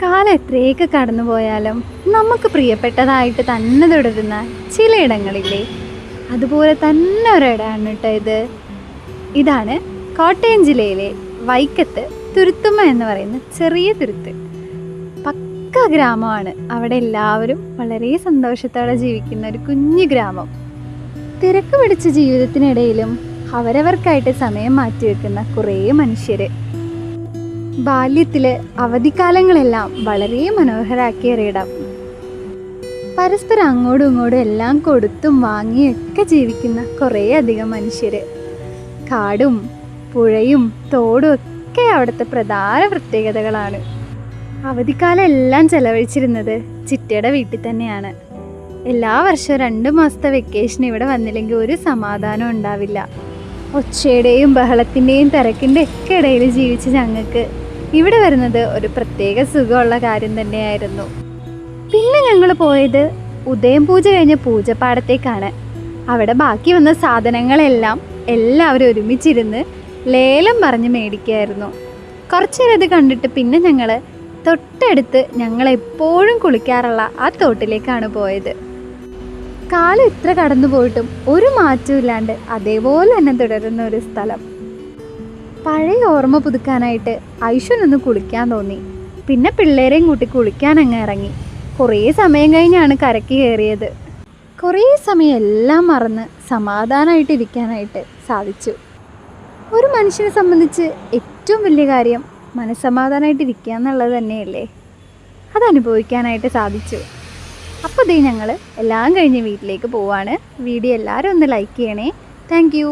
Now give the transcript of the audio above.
കാലം എത്രയൊക്കെ കടന്നു പോയാലും നമുക്ക് പ്രിയപ്പെട്ടതായിട്ട് തന്നെ തുടരുന്ന ചിലയിടങ്ങളില്ലേ, അതുപോലെ തന്നെ ഒരിടമാണ് കേട്ടോ ഇതാണ് കോട്ടയം ജില്ലയിലെ വൈക്കത്ത് തുരുത്തുമ്മ എന്ന് പറയുന്ന ചെറിയ തുരുത്ത്. പക്ക ഗ്രാമമാണ്. അവിടെ എല്ലാവരും വളരെ സന്തോഷത്തോടെ ജീവിക്കുന്ന ഒരു കുഞ്ഞു ഗ്രാമം. തിരക്ക് പിടിച്ച ജീവിതത്തിനിടയിലും അവരവർക്കായിട്ട് സമയം മാറ്റിവെക്കുന്ന കുറേ മനുഷ്യർ. ബാല്യത്തില് അവധിക്കാലങ്ങളെല്ലാം വളരെ മനോഹരാക്കിയൊരിടം. പരസ്പരം അങ്ങോട്ടും ഇങ്ങോട്ടും എല്ലാം കൊടുത്തും വാങ്ങിയൊക്കെ ജീവിക്കുന്ന കുറേ അധികം മനുഷ്യർ. കാടും പുഴയും തോടും ഒക്കെ അവിടുത്തെ പ്രധാന പ്രത്യേകതകളാണ്. അവധിക്കാലം എല്ലാം ചെലവഴിച്ചിരുന്നത് ചിറ്റയുടെ വീട്ടിൽ തന്നെയാണ്. എല്ലാ വർഷവും 2 മാസത്തെ വെക്കേഷൻ ഇവിടെ വന്നില്ലെങ്കിൽ ഒരു സമാധാനം ഉണ്ടാവില്ല. ഒച്ചയുടെയും ബഹളത്തിൻ്റെയും തിരക്കിൻ്റെ ഒക്കെ ഇടയിൽ ജീവിച്ച ഞങ്ങൾക്ക് ഇവിടെ വരുന്നത് ഒരു പ്രത്യേക സുഖമുള്ള കാര്യം തന്നെയായിരുന്നു. പിന്നെ ഞങ്ങൾ പോയത് ഉദയം പൂജ കഴിഞ്ഞ പൂജപ്പാടത്തേക്കാണ്. അവിടെ ബാക്കി വന്ന സാധനങ്ങളെല്ലാം എല്ലാവരും ഒരുമിച്ചിരുന്ന് ലേലം പറഞ്ഞ് മേടിക്കുകയായിരുന്നു. കുറച്ച് നേരം ഇത് കണ്ടിട്ട് പിന്നെ ഞങ്ങൾ തൊട്ടടുത്ത് ഞങ്ങളെപ്പോഴും കുളിക്കാറുള്ള ആ തോട്ടിലേക്കാണ് പോയത്. കാലം ഇത്ര കടന്നു പോയിട്ടും ഒരു മാറ്റവും ഇല്ലാണ്ട് അതേപോലെ തന്നെ തുടരുന്ന ഒരു സ്ഥലം. പഴയ ഓർമ്മ പുതുക്കാനായിട്ട് ഐശ്വനൊന്ന് കുളിക്കാൻ തോന്നി. പിന്നെ പിള്ളേരെയും കൂട്ടി കുളിക്കാൻ അങ്ങ് ഇറങ്ങി. കുറേ സമയം കഴിഞ്ഞാണ് കരയ്ക്ക് കയറിയത്. കുറേ സമയം എല്ലാം മറന്ന് സമാധാനമായിട്ട് ഇരിക്കാനായിട്ട് സാധിച്ചു. ഒരു മനുഷ്യനെ സംബന്ധിച്ച് ഏറ്റവും വലിയ കാര്യം മനസ്സമാധാനമായിട്ട് ഇരിക്കുക എന്നുള്ളത് തന്നെയല്ലേ. അതനുഭവിക്കാനായിട്ട് സാധിച്ചു. അപ്പോൾ ഞങ്ങൾ എല്ലാം കഴിഞ്ഞ് വീട്ടിലേക്ക് പോവാണ്. വീഡിയോ എല്ലാവരും ഒന്ന് ലൈക്ക് ചെയ്യണേ. Thank you.